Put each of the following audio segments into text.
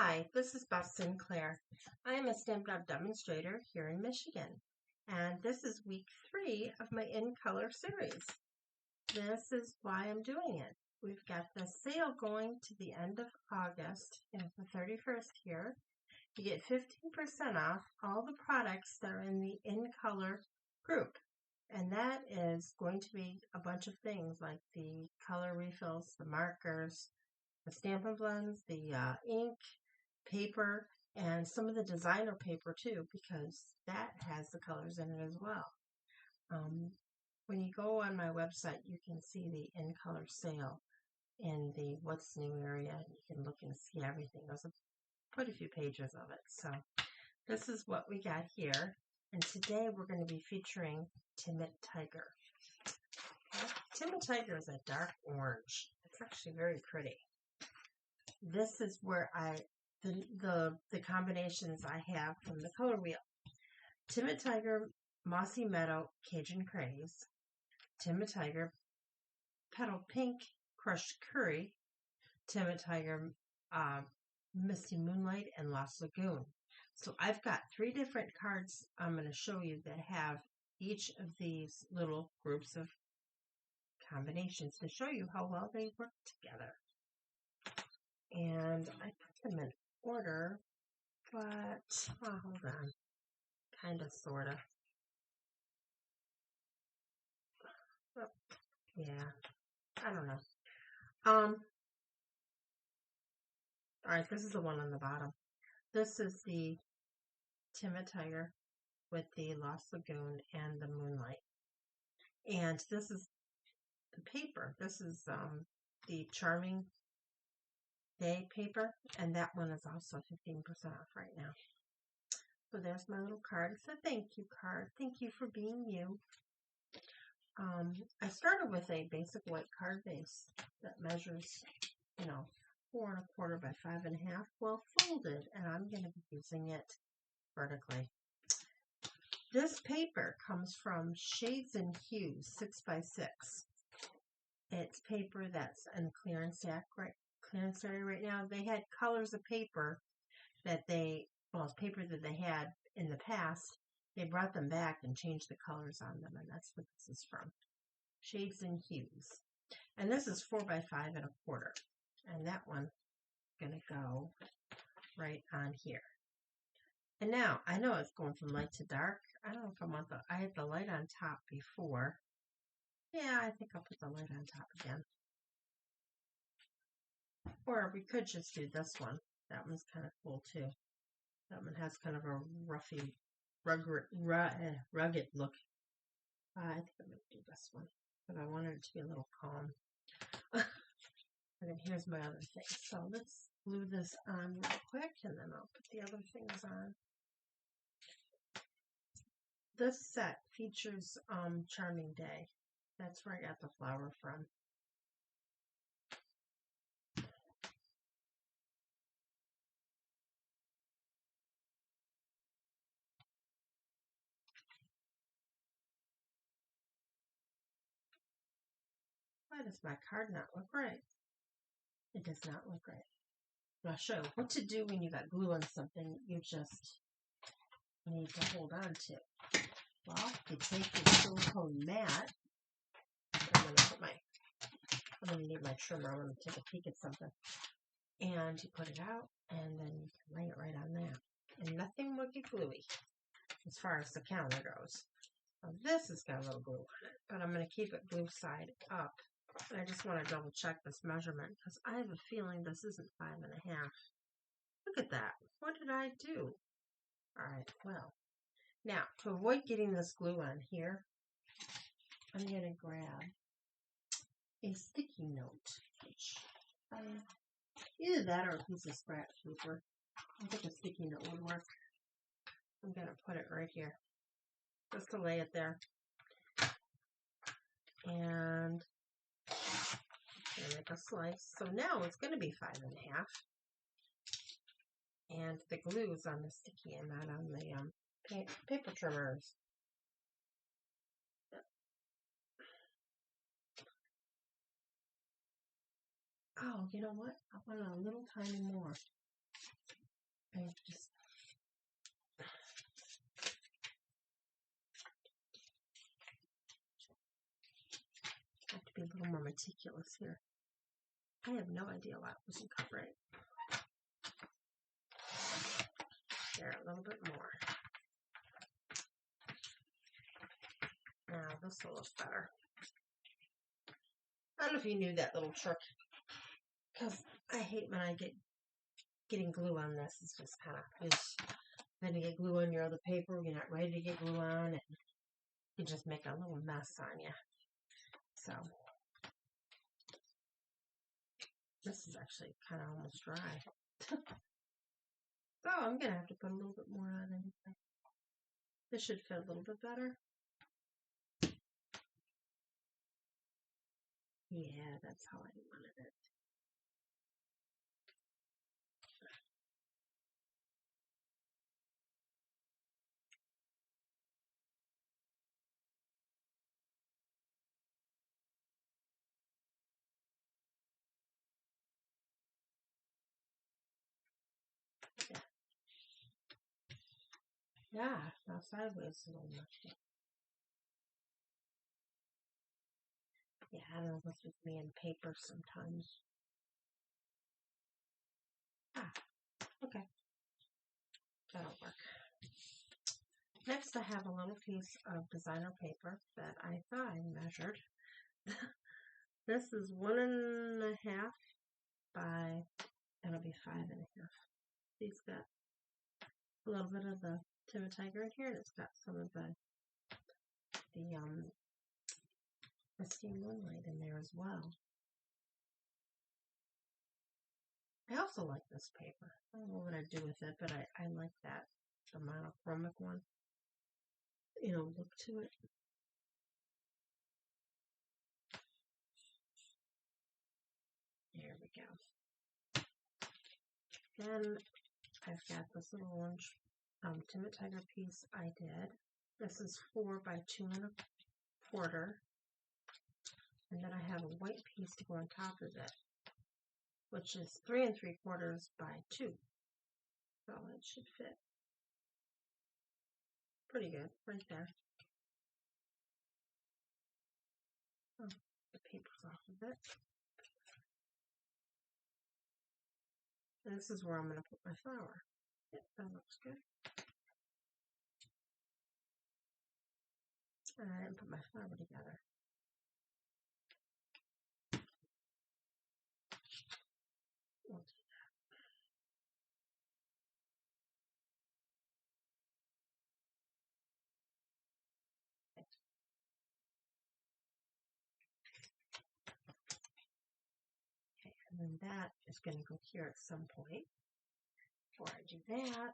Hi, this is Beth Sinclair. I am a Stampin' Up! Demonstrator here in Michigan, and this is week 3 of my In Color series. This is why I'm doing it. We've got the sale going to the end of August, the 31st here. You get 15% off all the products that are in the In Color group. And that is going to be a bunch of things like the color refills, the markers, the Stampin' Blends, the ink, paper, and some of the designer paper too, because that has the colors in it as well. When you go on my website, you can see the In Color sale in the What's New area, and you can look and see everything. There's quite a few pages of it. So this is what we got here, and today we're going to be featuring Timid Tiger. Timid Tiger is a dark orange. It's actually very pretty. This is where the combinations I have from the color wheel. Timid Tiger, Mossy Meadow, Cajun Craze. Timid Tiger, Petal Pink, Crushed Curry. Timid Tiger, Misty Moonlight, and Lost Lagoon. So I've got 3 different cards I'm going to show you that have each of these little groups of combinations to show you how well they work together. And I put them in order, but hold on, kind of, sort of. Oh, yeah, I don't know. All right, this is the one on the bottom. This is the Timid Tiger with the Lost Lagoon and the Moonlight. And this is the paper. This is the Charming Day paper, and that one is also 15% off right now. So there's my little card. It's a thank you card. Thank you for being you. I started with a basic white card base that measures, 4 1/4 by 5 1/2, well folded, and I'm going to be using it vertically. This paper comes from Shades and Hues 6 by 6. It's paper that's in clearance area right now. They had colors of paper that paper that they had in the past. They brought them back and changed the colors on them, and that's what this is from. Shades and Hues. And this is 4 by 5 1/4. And that one's going to go right on here. And now, I know it's going from light to dark. I don't know if I had the light on top before. Yeah, I think I'll put the light on top again. Or we could just do this one. That one's kind of cool too. That one has kind of a rugged look. I think I'm going to do this one, but I wanted it to be a little calm. And then here's my other thing. So let's glue this on real quick, and then I'll put the other things on. This set features Charming Day. That's where I got the flower from. Why does my card not look right? It does not look right. I'll show you what to do when you got glue on something you just need to hold on to. Well, you take your silicone mat. I'm going to need my trimmer. I'm going to take a peek at something. And you put it out, and then you can lay it right on that. And nothing will get gluey as far as the counter goes. Now, this has got a little glue on it, but I'm going to keep it glue side up. And I just want to double check this measurement because I have a feeling this isn't 5 1/2. Look at that. What did I do? All right, well, now to avoid getting this glue on here, I'm going to grab a sticky note. Either that or a piece of scratch paper. I think a sticky note would work. I'm going to put it right here just to lay it there. And I'm going to make a slice. So now it's going to be 5 1/2. And the glue is on the sticky and not on the paper trimmers. Oh, you know what? I want a little tiny more. I just have to be a little more meticulous here. I have no idea why it wasn't covering. There, a little bit more. Now this will look better. I don't know if you knew that little trick, because I hate when I getting glue on this. It's just kind of, then you get glue on your other paper, you're not ready to get glue on, and you just make a little mess on you. So this is actually kind of almost dry. So I'm going to have to put a little bit more on anyway. This should fit a little bit better. Yeah, that's how I wanted it. Yeah, now sideways a little much. Yeah, I don't know what's with me and paper sometimes. Ah, okay. That'll work. Next, I have a little piece of designer paper that I thought I measured. This is 1.5 by, it'll be 5.5. It's got a little bit of the Timid Tiger in here, and it's got some of the steam moonlight in there as well. I also like this paper. I don't know what I'd do with it, but I like that, the monochromic one. Look to it. There we go. Then I've got this little orange Timid Tiger piece I did. This is 4 by 2.25. And then I have a white piece to go on top of it, which is 3.75 by 2. So it should fit pretty good right there. Oh, the paper's off of it. And this is where I'm going to put my flower. Yep, that looks good. And I didn't put my flower together. We'll do that. Okay, and then that is going to go here at some point. Before I do that,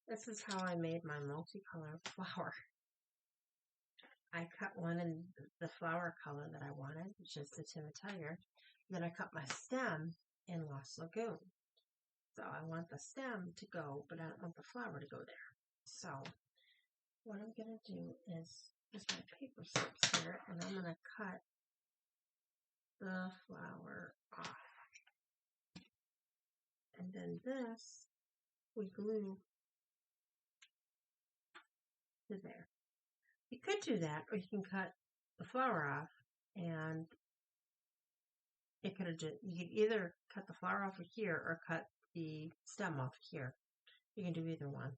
this is how I made my multicolored flower. I cut one in the flower color that I wanted, which is the Timid Tiger. Then I cut my stem in Lost Lagoon. So I want the stem to go, but I don't want the flower to go there. So what I'm going to do is use my paper slips here, and I'm going to cut the flower off. And then this we glue to there. You could do that, or you can cut the flower off, and you could either cut the flower off of here or cut the stem off here. You can do either one.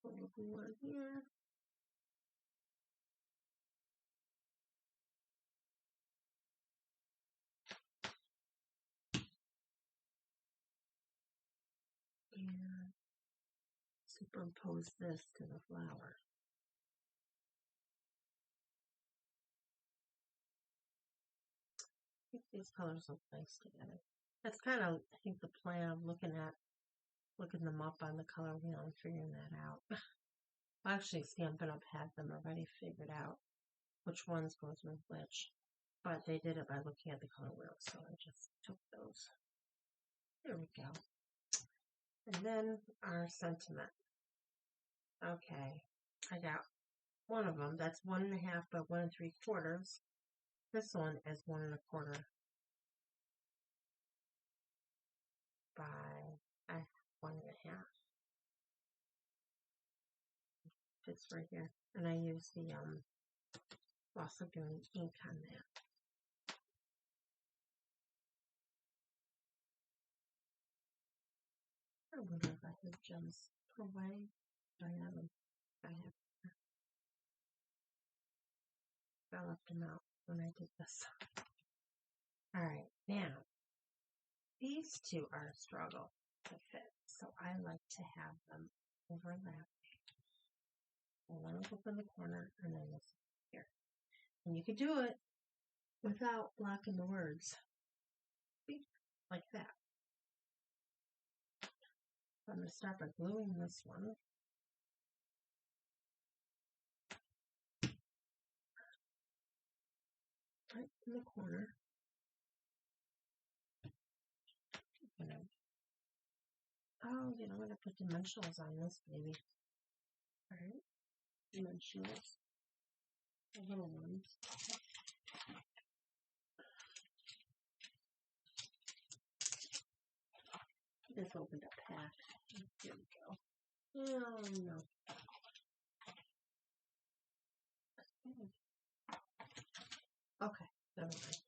Put a little glue here. And superimpose this to the flower. I think these colors look nice together. That's kind of, I think, the plan of looking them up on the color wheel and figuring that out. Actually, Stampin' Up! Had them already figured out which ones goes with which, but they did it by looking at the color wheel, so I just took those. There we go. And then our sentiment. Okay, I got one of them. That's 1.5 by 1.75. This one is 1¼ by 1½. Fits right here. And I use the also doing ink on that. I wonder if I have gems put away. I have them. I left them out when I did this. Alright, now these two are a struggle to fit, so I like to have them overlap. One up in the corner and then this here. And you could do it without blocking the words. See? Like that. So I'm going to start by gluing this one. Right in the corner. Oh, you know what? I put dimensionals on this baby. Alright. Dimensionals. The little ones. This opened up half. Here we go. Oh no. Okay, never mind.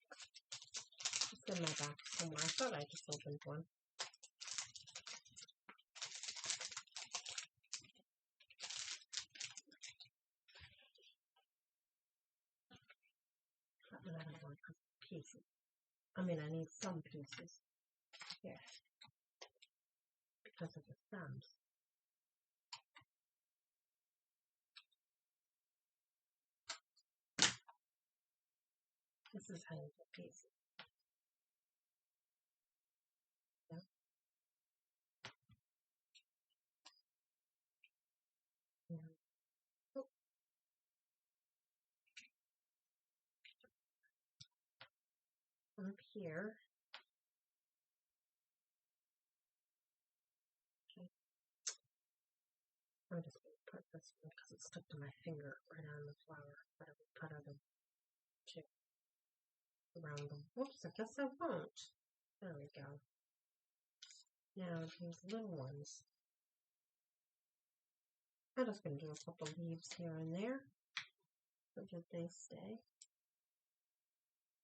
It's in my box somewhere. I thought I just opened one. I don't want pieces. I mean, I need some pieces here because of the stems. This is how you get pieces. Yeah. Yeah. Oh. Up here. Okay. I'm just going to put this one because it stuck to my finger right on the flower. But I would put other two around them. Whoops, I guess I won't. There we go. Now these little ones. I'm just going to do a couple leaves here and there so that they stay.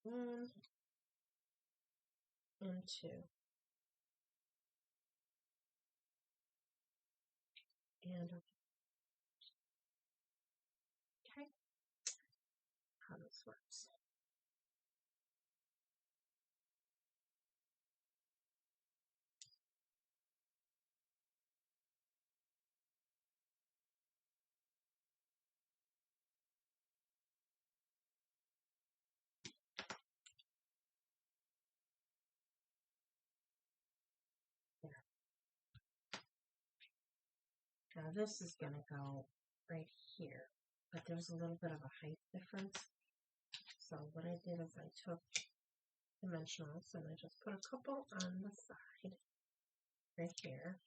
1 and 2. And okay, how this works. Now this is going to go right here, but there's a little bit of a height difference. So what I did is I took dimensionals and I just put a couple on the side, right here,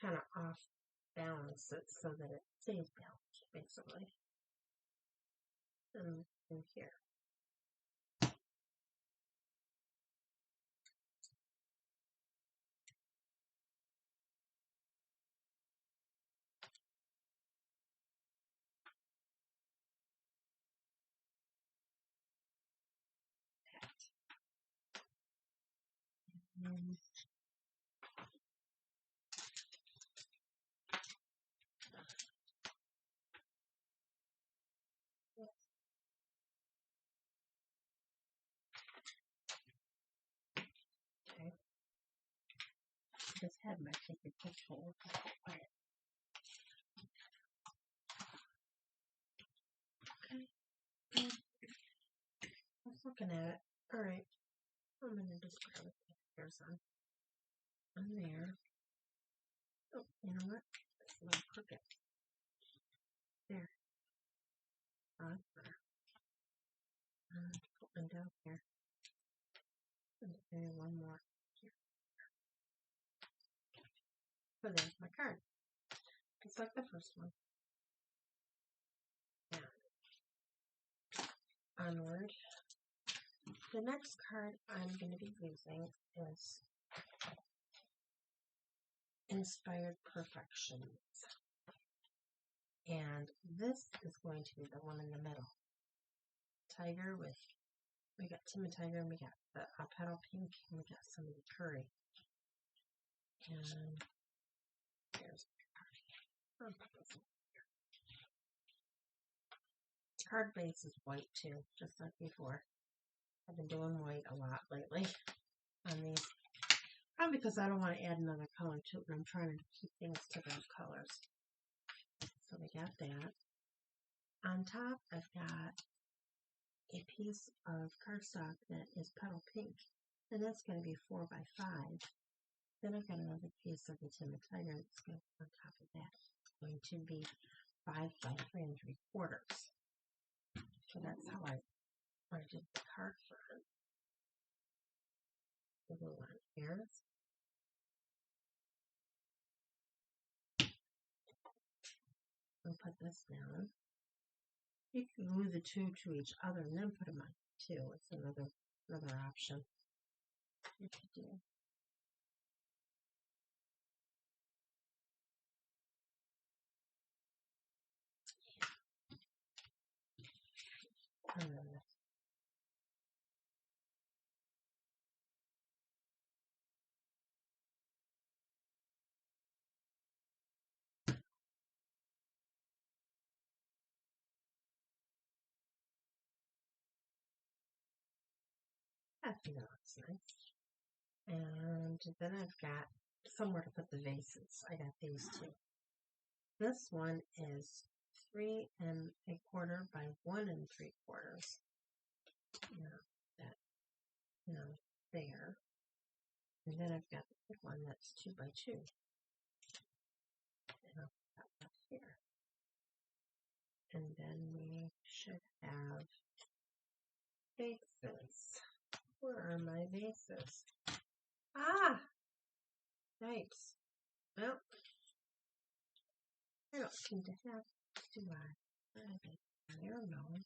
kind of off balance it so that it stays balanced, basically. And in here. Okay. This head might take a picture. Okay. I was looking at it. Alright. I'm going to just grab the hairs on there. Oh, you know what? It's a little crooked. There. Oh, that's better. Put one down here. And maybe one more here. So there's my card. It's like the first one. onward. The next card I'm going to be using is Inspired Perfections. And this is going to be the one in the middle. Tiger with, we got Timid Tiger, and we got the petal pink, and we got some of the curry. And here's my card. Card base is white too, just like before. I've been doing white a lot lately on these. Probably because I don't want to add another color to it, and I'm trying to keep things to those colors. So we got that. On top, I've got a piece of cardstock that is petal pink, and that's going to be 4 by 5. Then I've got another piece of the Timid Tiger that's going to be on top of that. It's going to be 5 by 3 3/4. So that's how I did the card front. The little one here. I'll put this down. You can glue the two to each other and then put them on too. It's another option you could do. I think that looks nice. And then I've got somewhere to put the vases. I got these two. This one is 3 1/4 by 1 3/4. There. And then I've got the big one that's 2 by 2. And I'll put that here. And then we should have vases. Where are my vases? Ah! Yikes. Well, I don't seem to have, do I? Where are they? There, no.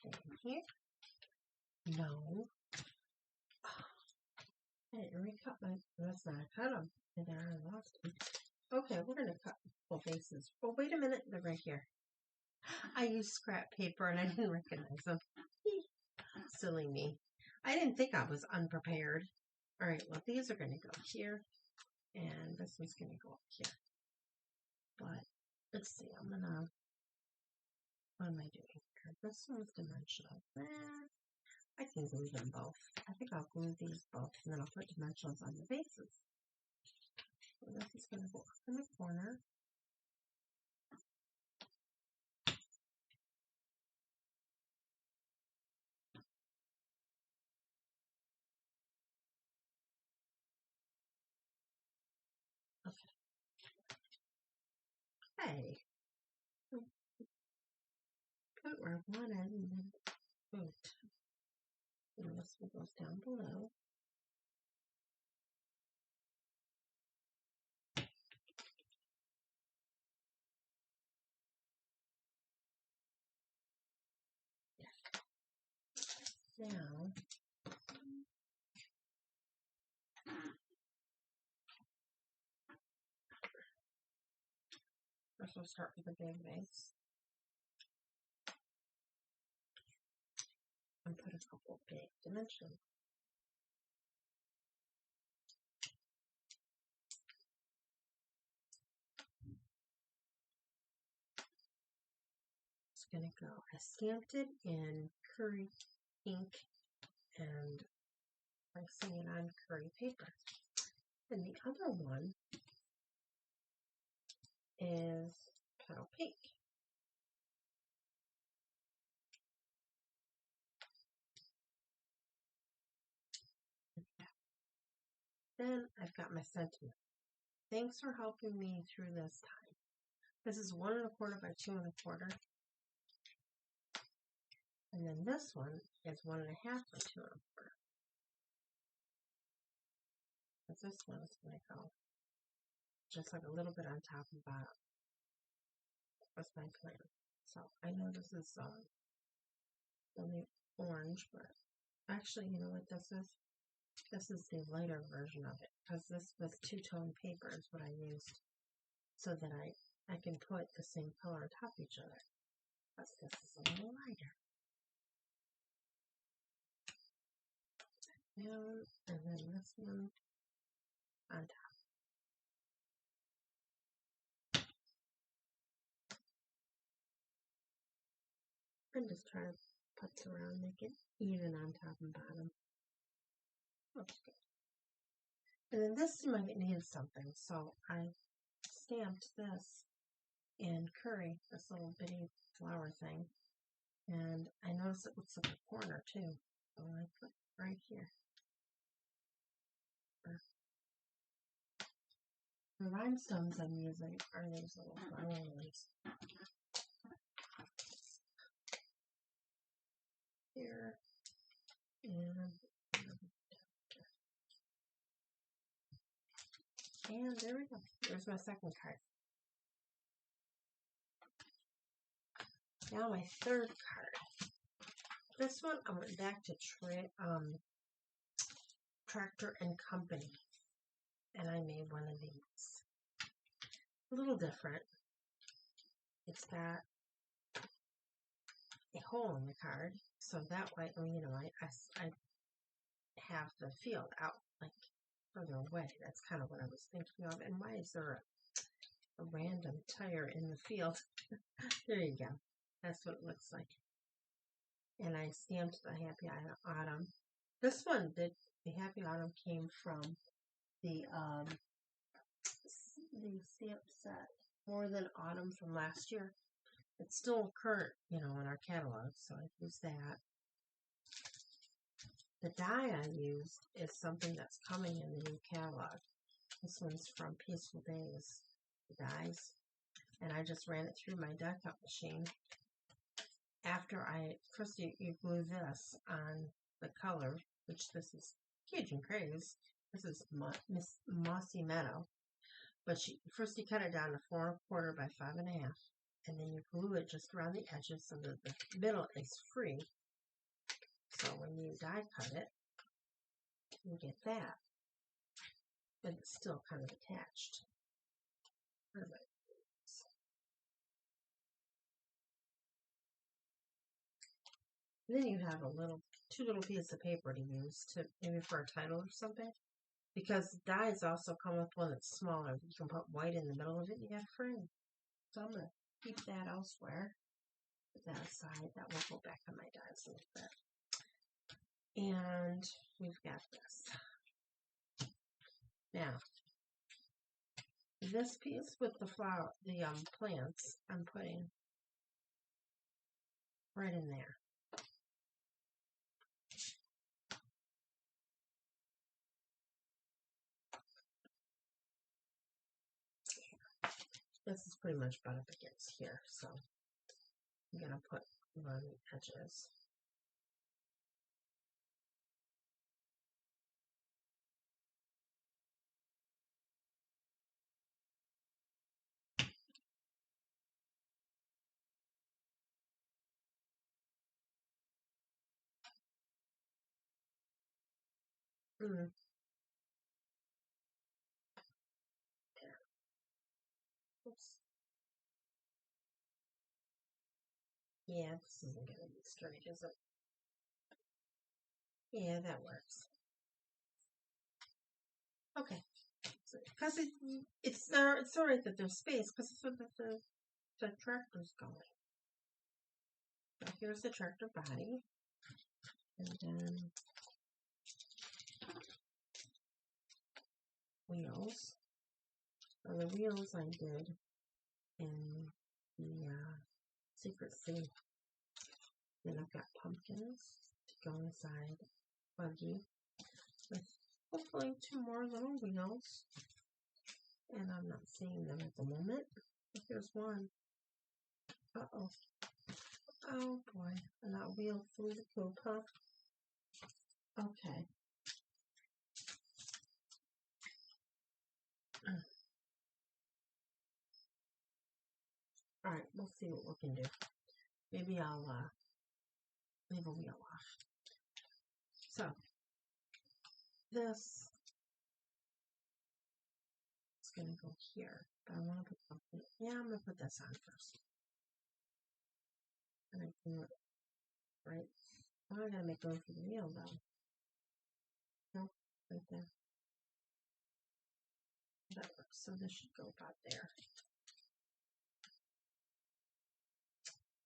In here? No. I didn't recut my, that's not, I cut them. And then I lost them. Okay, we're going to cut both vases. Oh, wait a minute. They're right here. I used scrap paper and I didn't recognize them. Silly me. I didn't think I was unprepared. All right, well, these are going to go here. And this one's going to go up here. But let's see. What am I doing here? This one's dimensional. I can glue them both. I think I'll glue these both, and then I'll put dimensionals on the bases. So this is going to go up in the corner. Hey, put where I wanted, and then boot. And this one goes down below. Now, first we'll start with the big vase. And put a couple big dimensions. It's going to go, I stamped it in curry ink and placing it on curry paper. And the other one is petal pink. Then I've got my sentiment. Thanks for helping me through this time. This is 1 1/4 by 2 1/4. And then this one is 1 1/2 by 2 1/4. But this one is going to go just like a little bit on top and bottom. That's my plan. So I know this is the orange, but actually, you know what this is? This is the lighter version of it, because this was two-tone paper is what I used, so that I can put the same color on top of each other. But this is a little lighter. Down, and then this one on top. And just try to putz around, make it even on top and bottom. Looks good. And then this might need something, so I stamped this in curry, this little bitty flower thing. And I noticed it looks like a corner too, so I put it right here. The rhinestones I'm using are these little flower lilies. Here, and there we go. There's my second card. Now my third card. This one I went back to Tractor and Company, and I made one of these. A little different. It's got a hole in the card, so that way, I have the field out like further away. That's kind of what I was thinking of. And why is there a random tire in the field? There you go. That's what it looks like. And I stamped the Happy Autumn. This one, the Happy Autumn came from the stamp set More Than Autumn from last year. It's still current, in our catalog, so I used that. The die I used is something that's coming in the new catalog. This one's from Peaceful Days, the dies. And I just ran it through my die cut machine. After first you glue this on the color, which this is Cajun Craze. This is Mossy Meadow. But first you cut it down to 4 1/4 by 5 1/2. And then you glue it just around the edges so that the middle is free. So when you die cut it, you get that. But it's still kind of attached. And then you have two little pieces of paper to use to maybe for a title or something. Because dies also come with one that's smaller. You can put white in the middle of it and you have a frame. So I'm going to keep that elsewhere. Put that aside. That will go back on my dies a little bit. And we've got this. Now, this piece with the plants, I'm putting right in there. This is pretty much butt up against here, so I'm going to put around the edges. There. Oops. Yeah, this isn't going to be straight, is it? Yeah, that works. Okay. Because it's alright that there's space, because it's where the tractor's going. So here's the tractor body. And then wheels. So the wheels I did in the Secret Sea. Then I've got pumpkins to go inside buggy with hopefully 2 more little wheels. And I'm not seeing them at the moment. But here's one. Uh-oh. Oh boy. And that wheel flew the coop, huh? Okay. Alright, we'll see what we can do. Maybe I'll leave a wheel off. So this is going to go here, but I want to put something. Yeah, I'm going to put this on first. And I do it right. Oh, I got to make room for the wheel though. No, right there. That works. So this should go about there.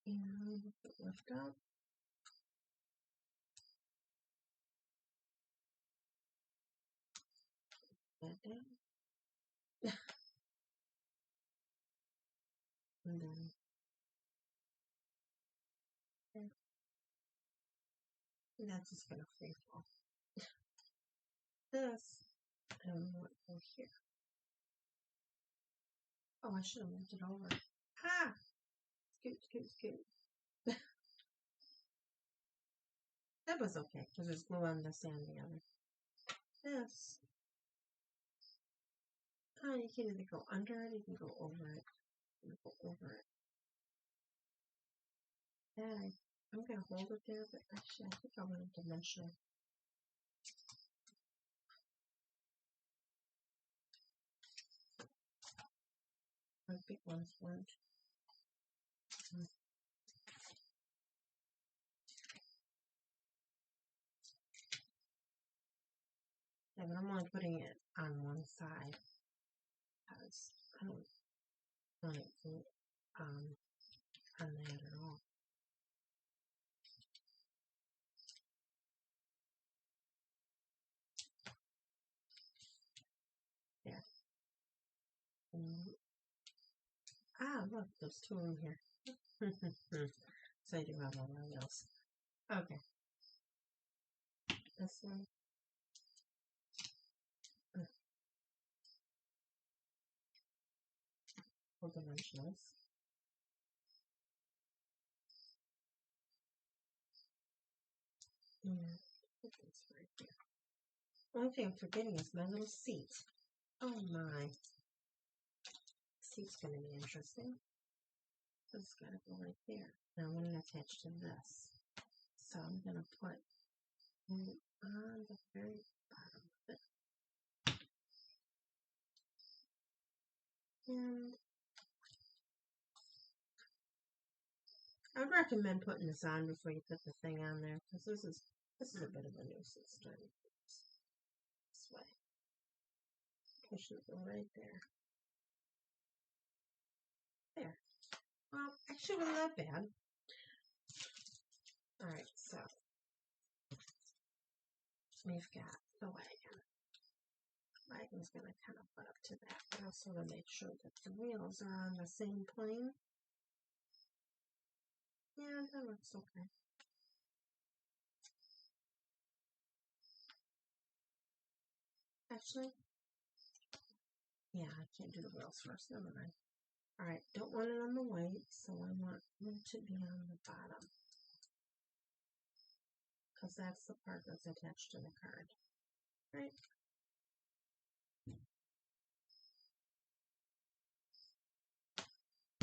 And lift up. That down. And then there. And that's just going to free fall. This, I don't know what to go here. Oh, I should have moved it over. Ah! Scoot, scoot, scoot. That was okay, because there's glue on this and the other. This. Oh, you can either go under it, you can go over it. You can go over it. Yeah, I'm going to hold it there, but actually I think I want to dimension. My big ones weren't. Yeah, but I'm only putting it on one side because I don't want it to on that at all. There. Look, there's two in here. So I do have all my wheels. Okay. This one. Full dimensionals. And put this right there. Only thing I'm forgetting is my little seat. Oh my. Seat's going to be interesting. So it's got to go right there. Now I'm going to attach to this. So I'm going to put it on the very bottom of it. And I would recommend putting this on before you put the thing on there, because this is a bit of a nuisance starting this way. Push it right there. There. Well, actually wasn't that bad. Alright, so we've got the wagon. Wagon's going to kind of butt up to that, but I also want to make sure that the wheels are on the same plane. Yeah, that looks okay. Actually, yeah, I can't do the wheels first. Never mind. Alright, don't want it on the white, so I want it to be on the bottom. Because that's the part that's attached to the card. Right?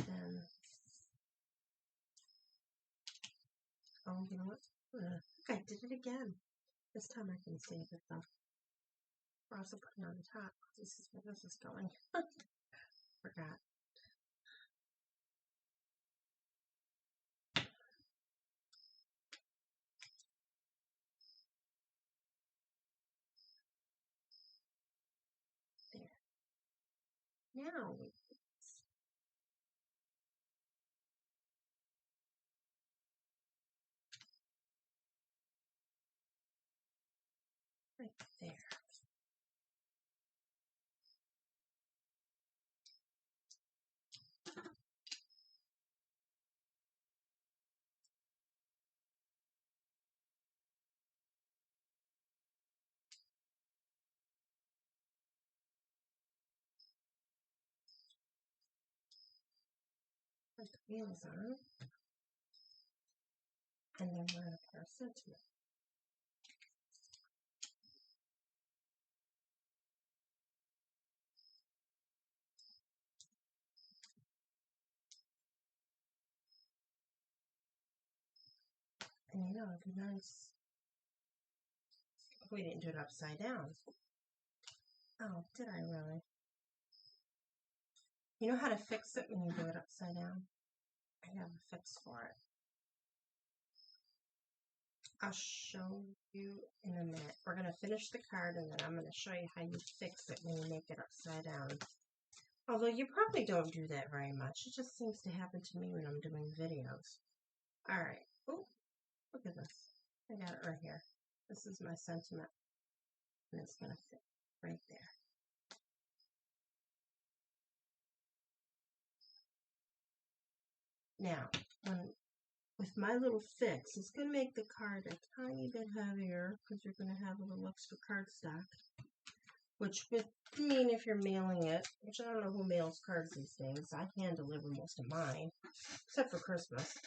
Then, oh, you know what? I did it again. This time I can save it though. Or also put it on the top. This is where this is going. Forgot. There. Now we put this right there. Put the wheels on. And then we're going to put our sentiment. And you know, it'd be nice if we didn't do it upside down. Oh, did I really? You know how to fix it when you do it upside down? I have a fix for it. I'll show you in a minute. We're going to finish the card and then I'm going to show you how you fix it when you make it upside down. Although you probably don't do that very much. It just seems to happen to me when I'm doing videos. Alright. Oh, look at this. I got it right here. This is my sentiment. And it's going to fit right there. Now, with my little fix, it's going to make the card a tiny bit heavier because you're going to have a little extra cardstock. Which would mean if you're mailing it, which I don't know who mails cards these days. I hand deliver most of mine, except for Christmas.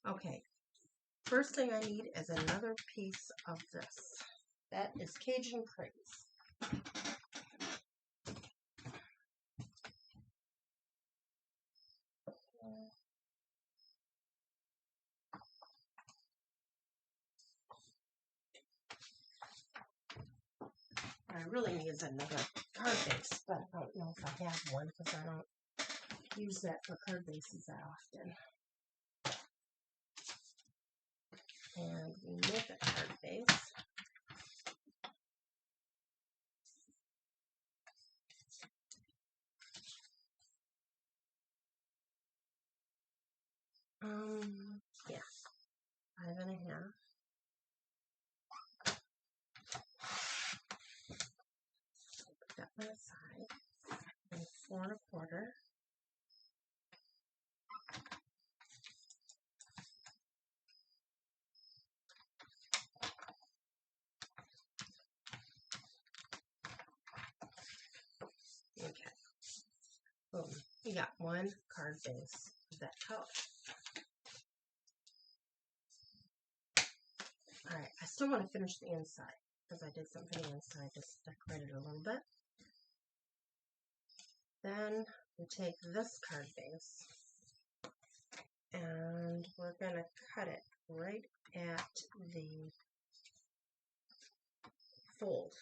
Okay, first thing I need is another piece of this. That is Cajun Craze. What I really need is another card base, but I don't know if I have one because I don't use that for card bases that often. And we make a card base. Yeah, 5.5. Put that one aside. And 4.25. Okay. Boom. You got one card base of that color. Alright, I still want to finish the inside because I did something for the inside, just decorated a little bit. Then we take this card base and we're going to cut it right at the fold.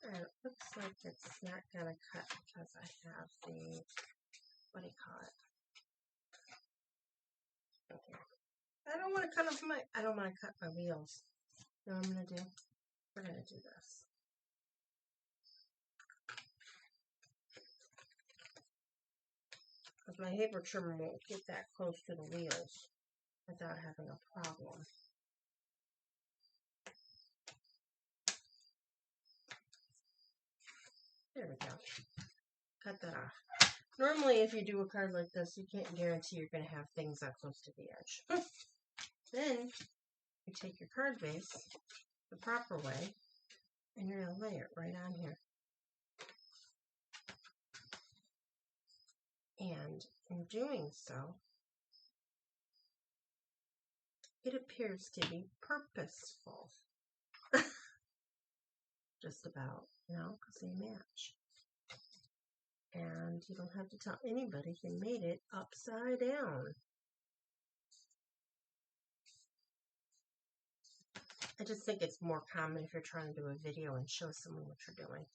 And it looks like it's not going to cut because I have the, what do you call it? Okay. I don't want to cut my wheels. You know what I'm going to do? We're going to do this. Because my paper trimmer won't get that close to the wheels without having a problem. There we go. Cut that off. Normally, if you do a card like this, you can't guarantee you're going to have things that close to the edge. Then, you take your card base the proper way, and you're going to lay it right on here. And in doing so, it appears to be purposeful. Just about, you know, because they match. And you don't have to tell anybody you made it upside down. I just think it's more common if you're trying to do a video and show someone what you're doing.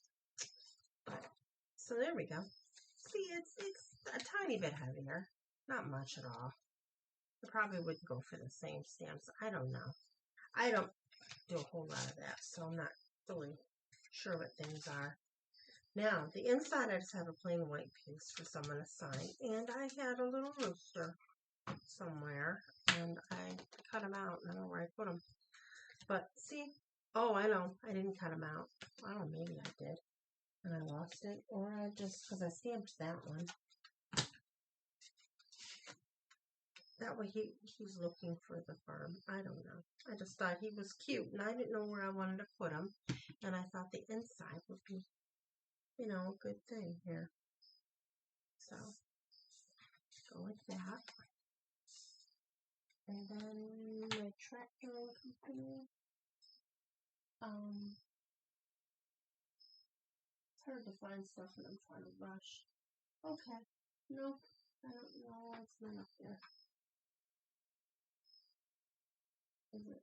So there we go. See, it's a tiny bit heavier. Not much at all. I probably would go for the same stamps. I don't know. I don't do a whole lot of that, so I'm not really sure what things are. Now, the inside, I just have a plain white piece for someone to sign. And I had a little rooster somewhere, and I cut him out. I don't know where I put him. But, see? Oh, I know. I didn't cut him out. I don't know, maybe I did. And I lost it. Or I just, because I stamped that one. That way he's looking for the farm. I don't know. I just thought he was cute, and I didn't know where I wanted to put him. And I thought the inside would be, you know, a good thing here. So, go like that. And then my tractor company. It's hard to find stuff when I'm trying to rush. Okay. Nope. I don't know. It's not up there. Is it?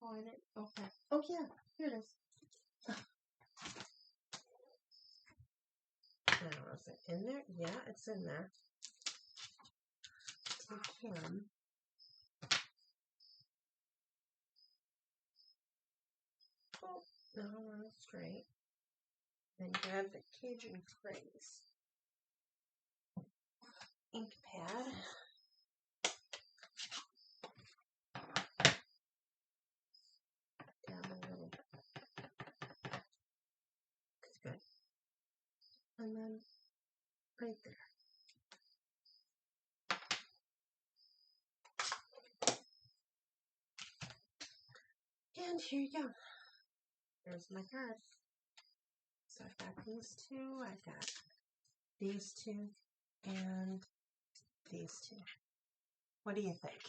Oh, I didn't. Okay. Oh, yeah. Here it is. Now, is it in there? Yeah, it's in there. Take him. Oh, no, run straight. Then grab the Cajun Craze ink pad. Down a little. That's good. And then right there. And here you go. There's my card. So I've got these two, I've got these two, and these two. What do you think?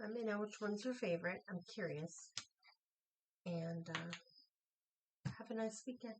Let me know which one's your favorite. I'm curious. And have a nice weekend.